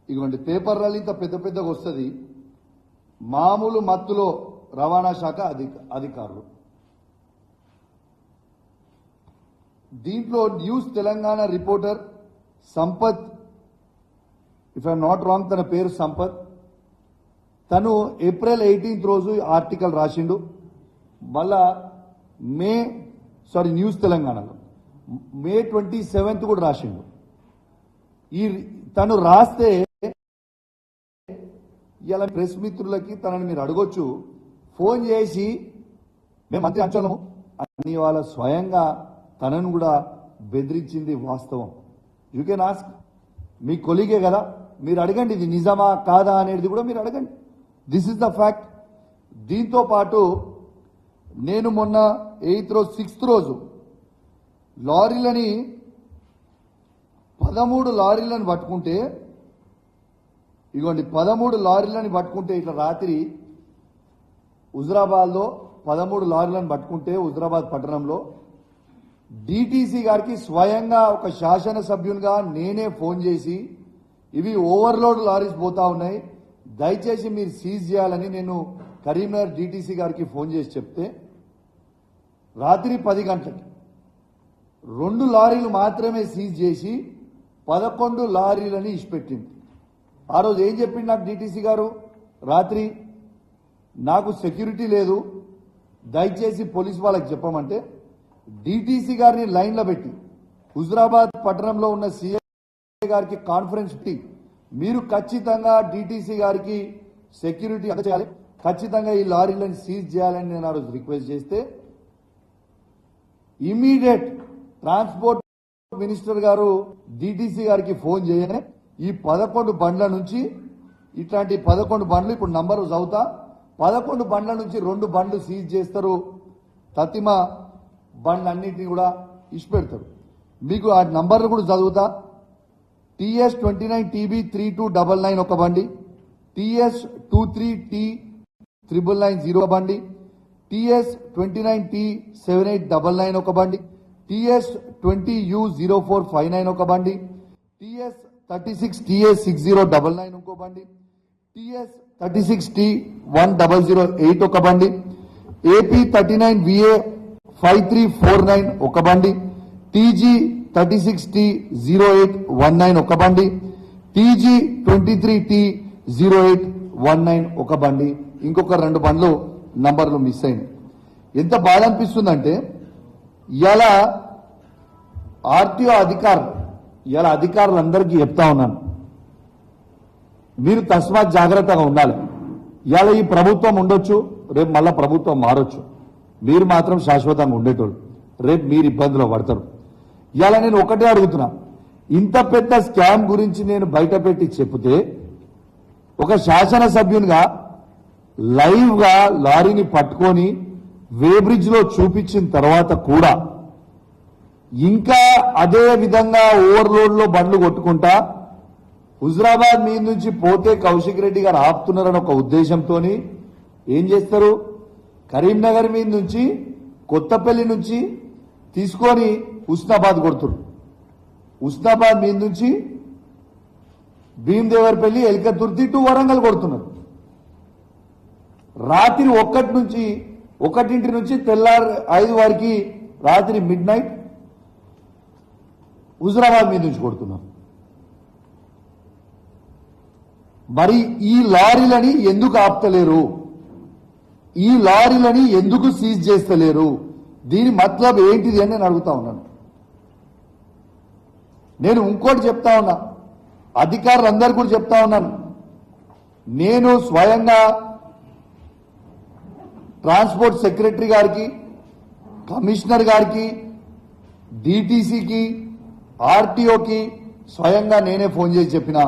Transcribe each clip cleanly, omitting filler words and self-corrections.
ఇటువంటి పేపర్లలో ఇంత పెద్ద పెద్దగా వస్తుంది. మామూలు మత్తులో రవాణా శాఖ అధికారులు. దీంట్లో news Telangana reporter Sampath, if I'm not wrong తన పేరు సంపత్, తను ఏప్రిల్ 18 రోజు ఆర్టికల్ రాసిండు. మళ్ళా న్యూస్ తెలంగాణలో మే 27 కూడా రాసిండు. తను రాస్తే ఇలా ప్రెస్ మిత్రులకి తనని మీరు అడగొచ్చు, ఫోన్ చేసి మేము మంత్రి అంచనము అని వాళ్ళ స్వయంగా తనను కూడా బెదిరించింది వాస్తవం. యూ కెన్ ఆస్క్, మీ కొలీగే కదా, మీరు అడగండి ఇది నిజమా కాదా అనేది కూడా మీరు అడగండి. This is the fact. దీంతో పాటు నేను మొన్న 8th రోజు 6th రోజు లారీలని 13 లారీలను పట్టుకుంటే, ఇగోండి 13 లారీలను పట్టుకుంటే ఇట్లా రాత్రి హుజరాబాద్లో 13 లారీలను పట్టుకుంటే హుజరాబాద్ పట్టణంలో డిటిసి గారికి స్వయంగా ఒక శాసనసభ్యునిగా నేనే ఫోన్ చేసి ఇవి ఓవర్లోడ్ లారీస్ పోతా ఉన్నాయి, దయచేసి మీరు సీజ్ చేయాలని నేను కరీంనగర్ డిటిసి గారికి ఫోన్ చేసి చెప్తే రాత్రి 10 గంటలకి 2 లారీలు మాత్రమే సీజ్ చేసి 11 లారీలని ఇచ్చిపెట్టింది. ఆ రోజు ఏం చెప్పింది నాకు డిటిసి గారు, రాత్రి నాకు సెక్యూరిటీ లేదు, దయచేసి పోలీసు వాళ్ళకి చెప్పమంటే డిటిసి గారిని లైన్లో పెట్టి హుజరాబాద్ పట్టణంలో ఉన్న సీఎం గారికి కాన్ఫరెన్స్ పెట్టి మీరు ఖచ్చితంగా డిటిసి గారికి సెక్యూరిటీ అందజేయాలి, ఖచ్చితంగా ఈ లారీలను సీజ్ చేయాలని నేను ఆ రోజు రిక్వెస్ట్ చేస్తే ఇమీడియట్ ట్రాన్స్పోర్ట్ మినిస్టర్ గారు డిటిసి గారికి ఫోన్ చేయగానే ఈ 11 బండ్ల నుంచి ఇట్లాంటి 11 బండ్లు ఇప్పుడు నంబరు చదువుతా, 11 బండ్ల నుంచి 2 బండ్లు సీజ్ చేస్తారు, తతిమ బండ్లన్నింటినీ కూడా ఇచ్చిపెడతారు. మీకు ఆ నంబర్లు కూడా చదువుతా. TS29TB3299 ఒక బండి, TS23T990 ఒక బండి, TS29T7899 ఒక బండి, TS20U0459 ఒక బండి, TS36TA6099 ఇంకో బండి, TS36T1008 ఒక బండి, AP39VA5349 ఒక బండి, TG36T0819 ఒక బండి, TG23T0819 ఒక బండి, ఇంకొక 2 బండ్లు నంబర్లు మిస్ అయింది. ఎంత బాధ అనిపిస్తుందంటే ఇలా ఆర్టీఓ అధికారులందరికీ చెప్తా ఉన్నాను, మీరు తస్మాత్ జాగ్రత్తగా ఉండాలి. ఇవాళ ఈ ప్రభుత్వం ఉండొచ్చు, రేపు మళ్ళా ప్రభుత్వం మారొచ్చు, మీరు మాత్రం శాశ్వతంగా ఉండేటోళ్ళు, రేపు మీరు ఇబ్బందులు పడతారు. ఇవాళ నేను ఒకటే అడుగుతున్నా, ఇంత పెద్ద స్కామ్ గురించి నేను బయట పెట్టి చెప్తే ఒక శాసనసభ్యునిగా లైవ్ గా లారీని పట్టుకొని వేబ్రిడ్జ్ లో చూపించిన తర్వాత కూడా ఇంకా అదే విధంగా ఓవర్లోడ్ లో బండ్లు కొట్టుకుంటా హుజరాబాద్ మీద నుంచి పోతే కౌశిక్ రెడ్డి గారు ఆపుతున్నారని ఒక ఉద్దేశంతో ఏం చేస్తారు, కరీంనగర్ మీద నుంచి కొత్తపల్లి నుంచి తీసుకొని హుస్నాబాద్ కొడుతున్నారు, హుస్నాబాద్ మీద నుంచి భీమదేవరపల్లి ఎల్కతుర్తి టు వరంగల్ కొడుతున్నారు. రాత్రి 1 నుంచి తెల్లారు 5 వరకు రాత్రి మిడ్-నైట్ హుజరాబాద్ మీద నుంచి కొడుతున్నారు. మరి ఈ లారీలని ఎందుకు ఆపుతలేరు, ఈ లారీలని ఎందుకు సీజ్ చేస్తలేరు, దీని మతలబ్ ఏంటిది అని నేను అడుగుతా ఉన్నాను. నేను ఇంకోటి చెప్తా ఉన్నా, అధికారులందరూ కూడా చెప్తా ఉన్నాను, నేను స్వయంగా ట్రాన్స్పోర్ట్ సెక్రటరీ గారికి, కమిషనర్ గారికి, డిటిసికి, ఆర్టీఓకి స్వయంగా నేనే ఫోన్ చేసి చెప్పినా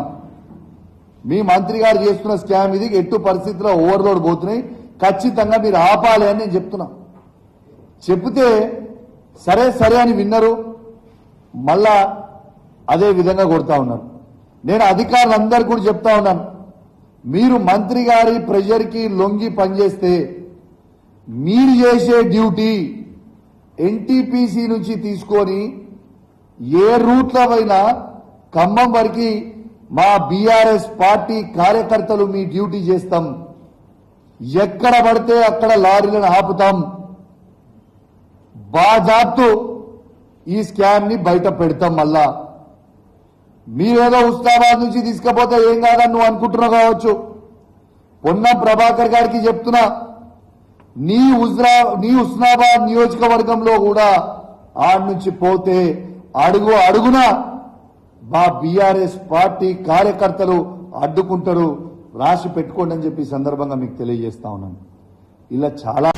మీ మంత్రి గారు చేస్తున్న స్కామ్ ఇది, ఎట్టు పరిస్థితుల్లో ఓవర్లోడ్ పోతున్నాయి, ఖచ్చితంగా మీరు ఆపాలి అని నేను చెప్తున్నా. చెప్తే సరే అని విన్నారు, మళ్ళా అదే విధంగా కొడతా ఉన్నారు. నేను అధికారులందరూ కూడా చెప్తా ఉన్నాను, మీరు మంత్రి గారి ప్రెషర్కి లొంగి పనిచేస్తే మీరు చేసే డ్యూటీ ఎన్టీపీసీ నుంచి తీసుకొని ఏ రూట్లో అయినా ఖమ్మం వరకు మా బీఆర్ఎస్ పార్టీ కార్యకర్తలు మీ డ్యూటీ చేస్తాం. ఎక్కడ పడితే అక్కడ లారీలను ఆపుతాం. బాజాప్తు ఈ స్కామ్ ని బయట పెడతాం. మళ్ళా మీరేదో ఉస్తాబాద్ నుంచి తీసుకపోతే ఏం కాదని నువ్వు అనుకుంటున్నావు కావచ్చు. పొన్నం ప్రభాకర్ గారికి చెప్తున్నా, నీ ఉస్నాబాద్ నియోజకవర్గంలో కూడా ఆడ నుంచి పోతే అడుగు అడుగున మా బీఆర్ఎస్ పార్టీ కార్యకర్తలు అడ్డుకుంటారు. రాసి పెట్టుకోండి అని చెప్పి ఈ సందర్భంగా మీకు తెలియజేస్తా ఉన్నాను. ఇలా చాలా